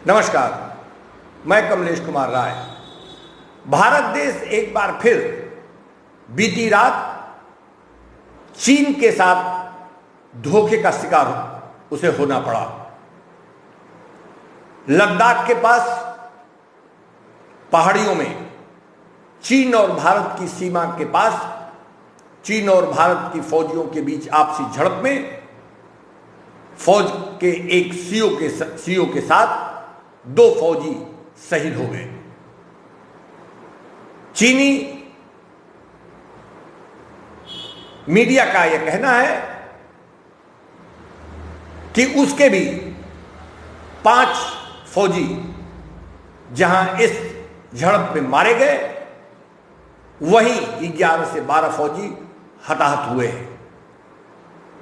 नमस्कार, मैं कमलेश कुमार राय। भारत देश एक बार फिर बीती रात चीन के साथ धोखे का शिकार उसे होना पड़ा। लद्दाख के पास पहाड़ियों में चीन और भारत की सीमा के पास चीन और भारत की फौजियों के बीच आपसी झड़प में फौज के एक सीओ के साथ दो फौजी शहीद हो गए। चीनी मीडिया का यह कहना है कि उसके भी 5 फौजी जहां इस झड़प में मारे गए, वहीं 11 से 12 फौजी हताहत हुए हैं।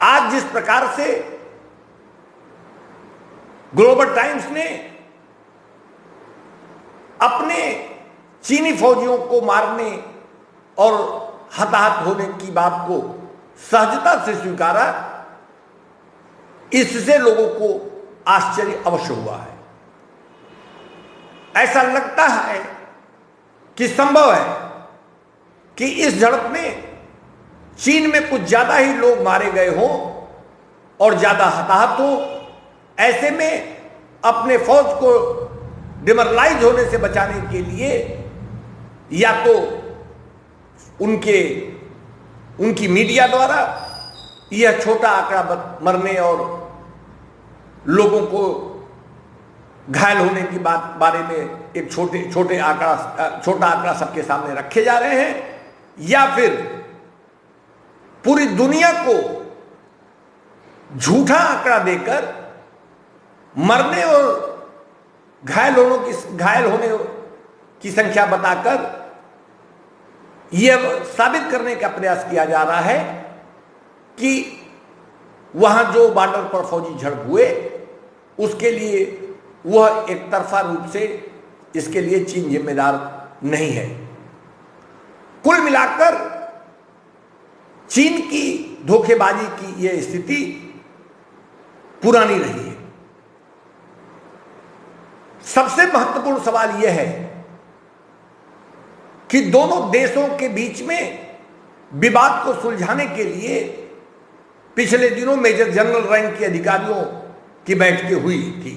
आज जिस प्रकार से ग्लोबल टाइम्स ने अपने चीनी फौजियों को मारने और हताहत होने की बात को सहजता से स्वीकारा, इससे लोगों को आश्चर्य अवश्य हुआ है। ऐसा लगता है कि संभव है कि इस झड़प में चीन में कुछ ज्यादा ही लोग मारे गए हों और ज्यादा हताहत हो। ऐसे में अपने फौज को डिमोरलाइज होने से बचाने के लिए या तो उनकी मीडिया द्वारा यह छोटा आंकड़ा मरने और लोगों को घायल होने की बारे में एक छोटा आंकड़ा सबके सामने रखे जा रहे हैं, या फिर पूरी दुनिया को झूठा आंकड़ा देकर मरने और घायल होने की संख्या बताकर यह साबित करने का प्रयास किया जा रहा है कि वहां जो बॉर्डर पर फौजी झड़प हुए उसके लिए वह एक तरफा रूप से इसके लिए चीन जिम्मेदार नहीं है। कुल मिलाकर चीन की धोखेबाजी की यह स्थिति पुरानी रही है। सबसे महत्वपूर्ण सवाल यह है कि दोनों देशों के बीच में विवाद को सुलझाने के लिए पिछले दिनों मेजर जनरल रैंक के अधिकारियों की बैठकें हुई थी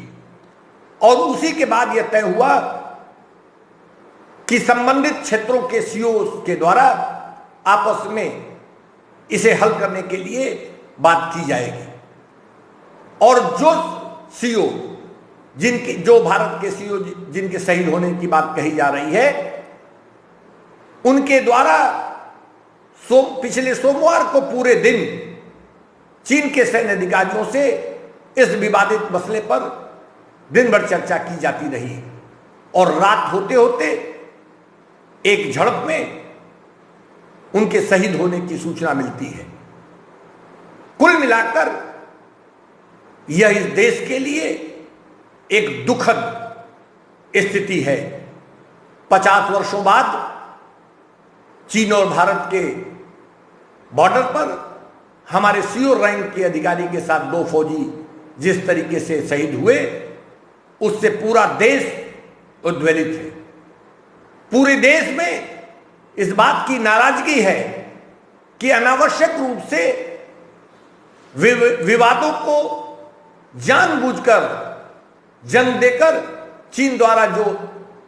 और उसी के बाद यह तय हुआ कि संबंधित क्षेत्रों के सीओ के द्वारा आपस में इसे हल करने के लिए बात की जाएगी। और जो सीओ जो भारत के सीओ जिनके शहीद होने की बात कही जा रही है, उनके द्वारा पिछले सोमवार को पूरे दिन चीन के सैन्य अधिकारियों से इस विवादित मसले पर दिन भर चर्चा की जाती रही और रात होते होते एक झड़प में उनके शहीद होने की सूचना मिलती है। कुल मिलाकर यह इस देश के लिए एक दुखद स्थिति है। 50 वर्षों बाद चीन और भारत के बॉर्डर पर हमारे सीओ रैंक के अधिकारी के साथ 2 फौजी जिस तरीके से शहीद हुए, उससे पूरा देश उद्वेलित है। पूरे देश में इस बात की नाराजगी है कि अनावश्यक रूप से विवादों को जानबूझकर जन्म देकर चीन द्वारा जो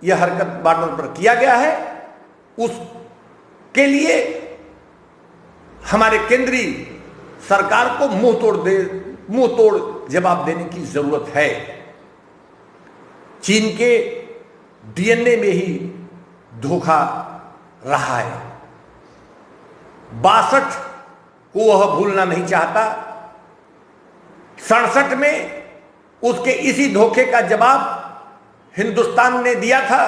यह हरकत बॉर्डर पर किया गया है, उसके लिए हमारे केंद्रीय सरकार को मुंह तोड़ जवाब देने की जरूरत है। चीन के डीएनए में ही धोखा रहा है। 62 को वह भूलना नहीं चाहता। 67 में उसके इसी धोखे का जवाब हिंदुस्तान ने दिया था,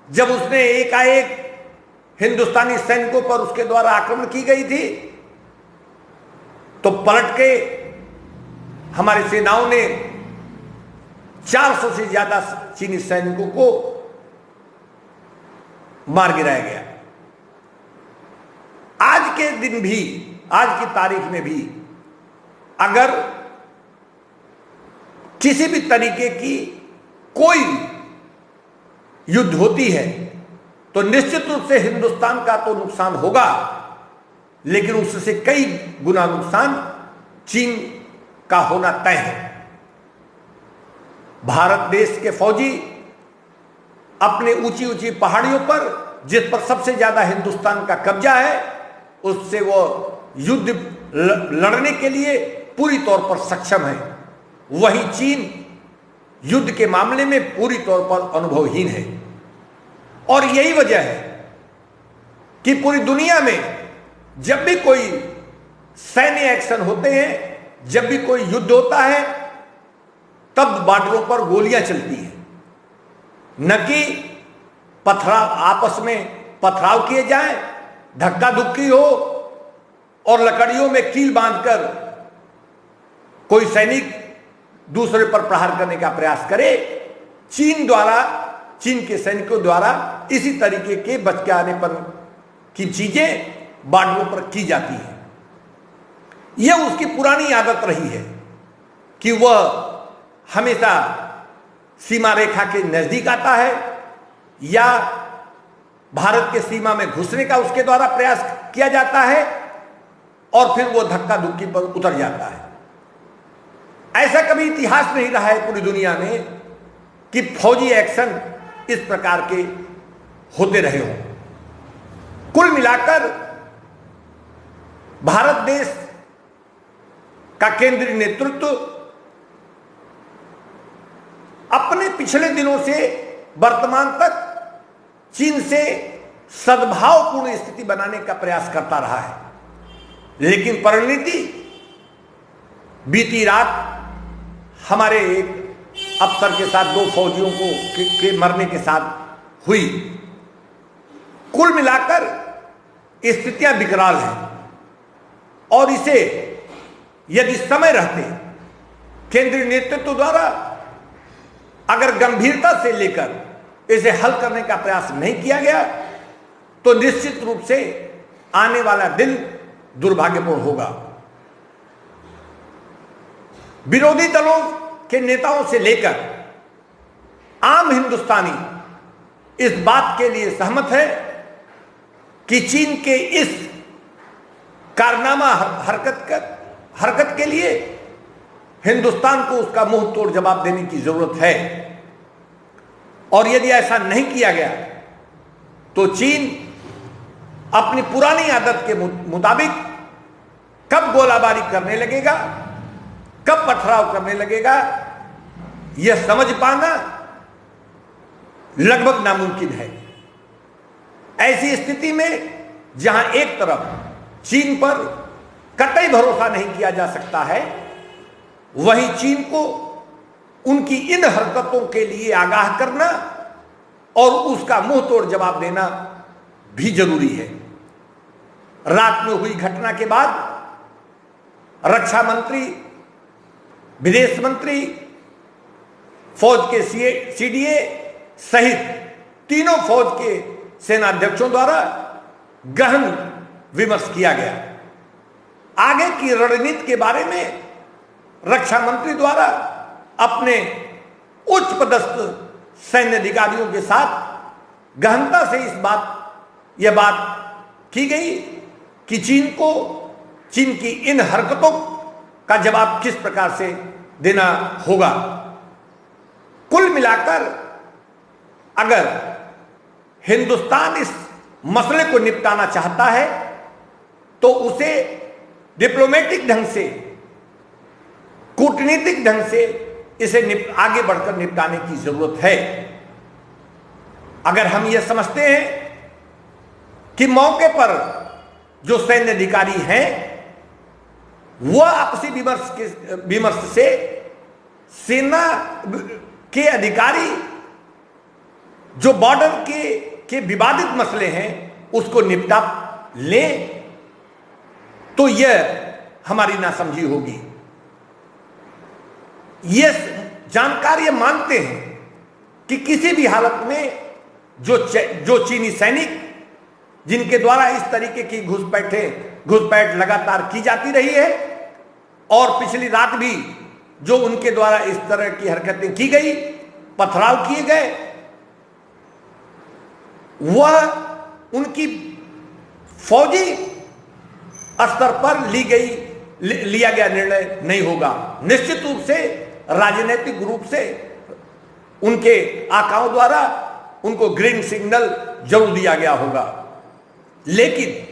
जब उसने एकाएक हिंदुस्तानी सैनिकों पर उसके द्वारा आक्रमण की गई थी, तो पलट के हमारी सेनाओं ने 400 से ज्यादा चीनी सैनिकों को मार गिराया गया। आज के दिन भी, आज की तारीख में भी अगर किसी भी तरीके की कोई युद्ध होती है तो निश्चित रूप से हिंदुस्तान का तो नुकसान होगा, लेकिन उससे कई गुना नुकसान चीन का होना तय है। भारत देश के फौजी अपने ऊंची ऊंची पहाड़ियों पर, जिस पर सबसे ज्यादा हिंदुस्तान का कब्जा है, उससे वो युद्ध लड़ने के लिए पूरी तौर पर सक्षम है। वहीं चीन युद्ध के मामले में पूरी तौर पर अनुभवहीन है। और यही वजह है कि पूरी दुनिया में जब भी कोई सैन्य एक्शन होते हैं, जब भी कोई युद्ध होता है, तब बॉर्डरों पर गोलियां चलती हैं, न कि पथराव, आपस में पथराव किए जाए, धक्का धुक्की हो और लकड़ियों में कील बांधकर कोई सैनिक दूसरे पर प्रहार करने का प्रयास करे। चीन के सैनिकों द्वारा इसी तरीके के बचकानेपन की चीजें बॉर्डरों पर की जाती है। यह उसकी पुरानी आदत रही है कि वह हमेशा सीमा रेखा के नजदीक आता है या भारत के सीमा में घुसने का उसके द्वारा प्रयास किया जाता है और फिर वो धक्का धुक्की पर उतर जाता है। ऐसा कभी इतिहास नहीं रहा है पूरी दुनिया में कि फौजी एक्शन इस प्रकार के होते रहे हों। कुल मिलाकर भारत देश का केंद्रीय नेतृत्व अपने पिछले दिनों से वर्तमान तक चीन से सद्भावपूर्ण स्थिति बनाने का प्रयास करता रहा है, लेकिन परिणति बीती रात हमारे एक अफसर के साथ, दो फौजियों के मरने के साथ हुई। कुल मिलाकर स्थितियां विकराल हैं और इसे यदि समय रहते केंद्रीय नेतृत्व द्वारा अगर गंभीरता से लेकर इसे हल करने का प्रयास नहीं किया गया तो निश्चित रूप से आने वाला दिन दुर्भाग्यपूर्ण होगा। विरोधी दलों के नेताओं से लेकर आम हिंदुस्तानी इस बात के लिए सहमत है कि चीन के इस कारनामा हरकत के लिए हिंदुस्तान को उसका मुंह तोड़ जवाब देने की जरूरत है। और यदि ऐसा नहीं किया गया तो चीन अपनी पुरानी आदत के मुताबिक कब गोलाबारी करने लगेगा, कब पथराव करने लगेगा, यह समझ पाना लगभग नामुमकिन है। ऐसी स्थिति में जहां एक तरफ चीन पर कतई भरोसा नहीं किया जा सकता है, वहीं चीन को उनकी इन हरकतों के लिए आगाह करना और उसका मुंह तोड़ जवाब देना भी जरूरी है। रात में हुई घटना के बाद रक्षा मंत्री, विदेश मंत्री, फौज के सीडीए सहित तीनों फौज के सेनाध्यक्षों द्वारा गहन विमर्श किया गया। आगे की रणनीति के बारे में रक्षा मंत्री द्वारा अपने उच्च पदस्थ सैन्य अधिकारियों के साथ गहनता से यह बात की गई कि चीन की इन हरकतों का जवाब किस प्रकार से देना होगा। कुल मिलाकर अगर हिंदुस्तान इस मसले को निपटाना चाहता है तो उसे डिप्लोमेटिक ढंग से, कूटनीतिक ढंग से इसे आगे बढ़कर निपटाने की जरूरत है। अगर हम यह समझते हैं कि मौके पर जो सैन्य अधिकारी हैं वह आपसी विमर्श से सेना के अधिकारी जो बॉर्डर के विवादित मसले हैं उसको निपटा लें, तो यह हमारी नासमझी होगी। ये जानकार ये मानते हैं कि किसी भी हालत में जो चीनी सैनिक जिनके द्वारा इस तरीके की घुसपैठ लगातार की जाती रही है और पिछली रात भी जो उनके द्वारा इस तरह की हरकतें की गई, पथराव किए गए, वह उनकी फौजी स्तर पर लिया गया निर्णय नहीं होगा। निश्चित रूप से राजनीतिक रूप से उनके आकाओं द्वारा उनको ग्रीन सिग्नल जरूर दिया गया होगा, लेकिन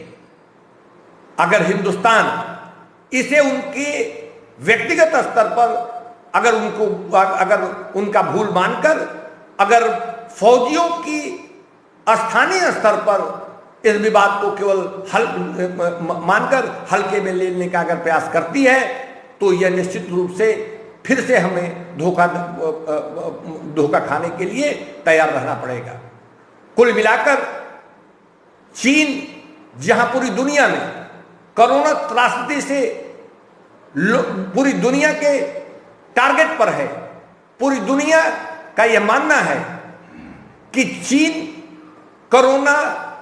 अगर हिंदुस्तान इसे उनके व्यक्तिगत स्तर पर अगर उनका भूल मानकर अगर फौजियों की स्थानीय स्तर पर इस विवाद को केवल मानकर हल्के में लेने का अगर प्रयास करती है, तो यह निश्चित रूप से फिर से हमें धोखा खाने के लिए तैयार रहना पड़ेगा। कुल मिलाकर चीन जहां पूरी दुनिया में कोरोना त्रासदी से पूरी दुनिया के टारगेट पर है, पूरी दुनिया का यह मानना है कि चीन कोरोना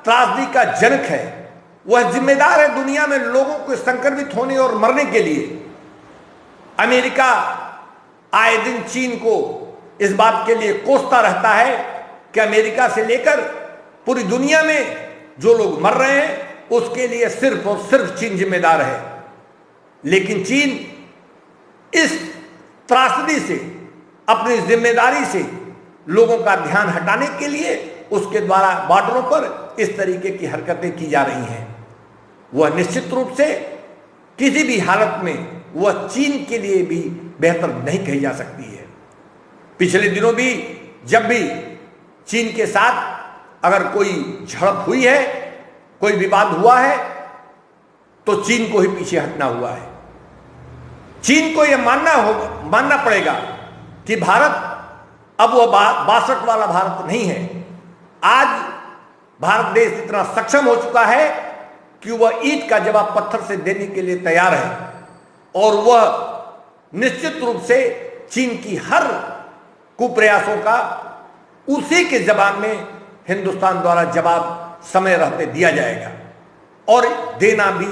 त्रासदी का जनक है, वह जिम्मेदार है दुनिया में लोगों को संक्रमित होने और मरने के लिए। अमेरिका आए दिन चीन को इस बात के लिए कोसता रहता है कि अमेरिका से लेकर पूरी दुनिया में जो लोग मर रहे हैं उसके लिए सिर्फ और सिर्फ चीन जिम्मेदार है। लेकिन चीन इस त्रासदी से, अपनी जिम्मेदारी से लोगों का ध्यान हटाने के लिए उसके द्वारा बॉर्डरों पर इस तरीके की हरकतें की जा रही हैं। वह निश्चित रूप से किसी भी हालत में वह चीन के लिए भी बेहतर नहीं कही जा सकती है। पिछले दिनों भी जब भी चीन के साथ अगर कोई झड़प हुई है, कोई विवाद हुआ है, तो चीन को ही पीछे हटना हुआ है। चीन को यह मानना पड़ेगा कि भारत अब वह 62 वाला भारत नहीं है। आज भारत देश इतना सक्षम हो चुका है कि वह ईंट का जवाब पत्थर से देने के लिए तैयार है, और वह निश्चित रूप से चीन की हर कुप्रयासों का उसी के जवाब में हिंदुस्तान द्वारा जवाब समय रहते दिया जाएगा, और देना भी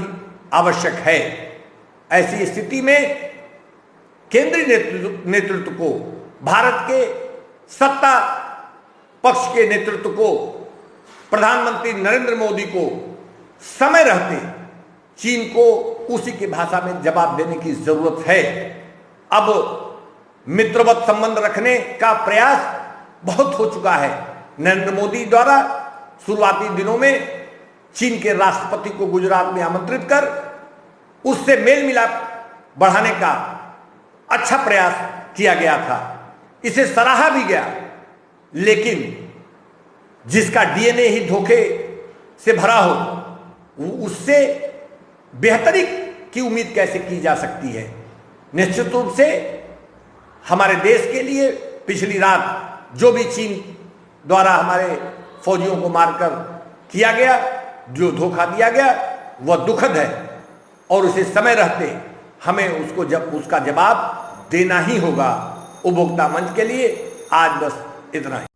आवश्यक है। ऐसी स्थिति में केंद्रीय नेतृत्व को, भारत के सत्ता पक्ष के नेतृत्व को, प्रधानमंत्री नरेंद्र मोदी को समय रहते चीन को उसी की भाषा में जवाब देने की जरूरत है। अब मित्रवत संबंध रखने का प्रयास बहुत हो चुका है। नरेंद्र मोदी द्वारा शुरुआती दिनों में चीन के राष्ट्रपति को गुजरात में आमंत्रित कर उससे मेल मिलाप बढ़ाने का अच्छा प्रयास किया गया था, इसे सराहा भी गया। लेकिन जिसका डीएनए ही धोखे से भरा हो, उससे बेहतरी की उम्मीद कैसे की जा सकती है। निश्चित रूप से हमारे देश के लिए पिछली रात जो भी चीन द्वारा हमारे फौजियों को मारकर किया गया, जो धोखा दिया गया, वह दुखद है, और उसे समय रहते हमें उसका जवाब देना ही होगा। उपभोक्ता मंच के लिए आज बस इतना ही।